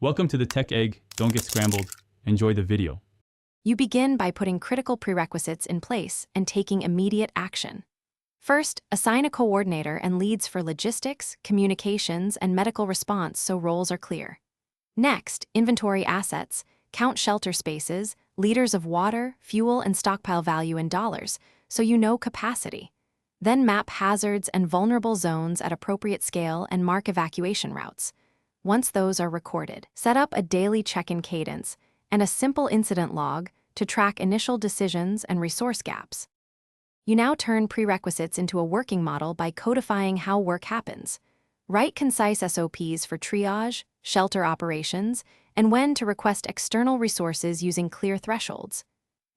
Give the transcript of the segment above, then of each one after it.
Welcome to the Tech Egg. Don't get scrambled. Enjoy the video. You begin by putting critical prerequisites in place and taking immediate action. First, assign a coordinator and leads for logistics, communications, and medical response so roles are clear. Next, inventory assets, count shelter spaces, liters of water, fuel, and stockpile value in dollars so you know capacity. Then map hazards and vulnerable zones at appropriate scale and mark evacuation routes. Once those are recorded, set up a daily check-in cadence and a simple incident log to track initial decisions and resource gaps. You now turn prerequisites into a working model by codifying how work happens. Write concise SOPs for triage, shelter operations, and when to request external resources using clear thresholds.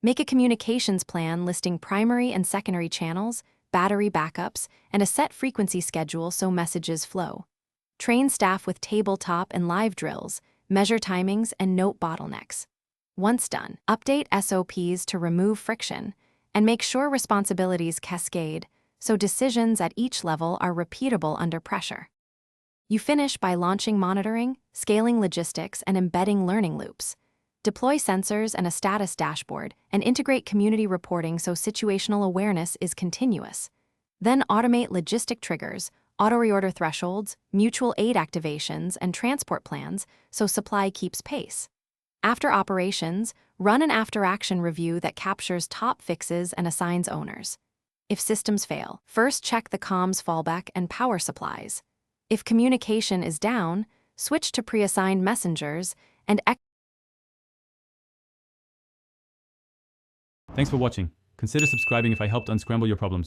Make a communications plan listing primary and secondary channels, battery backups, and a set frequency schedule so messages flow. Train staff with tabletop and live drills, measure timings, and note bottlenecks. Once done, update SOPs to remove friction and make sure responsibilities cascade so decisions at each level are repeatable under pressure. You finish by launching monitoring, scaling logistics, and embedding learning loops. Deploy sensors and a status dashboard and integrate community reporting so situational awareness is continuous. Then automate logistic triggers, auto-reorder thresholds, mutual aid activations, and transport plans so supply keeps pace. After operations, run an after-action review that captures top fixes and assigns owners. If systems fail, first check the comms fallback and power supplies. If communication is down, switch to pre-assigned messengers and Thanks for watching. Consider subscribing if I helped unscramble your problems.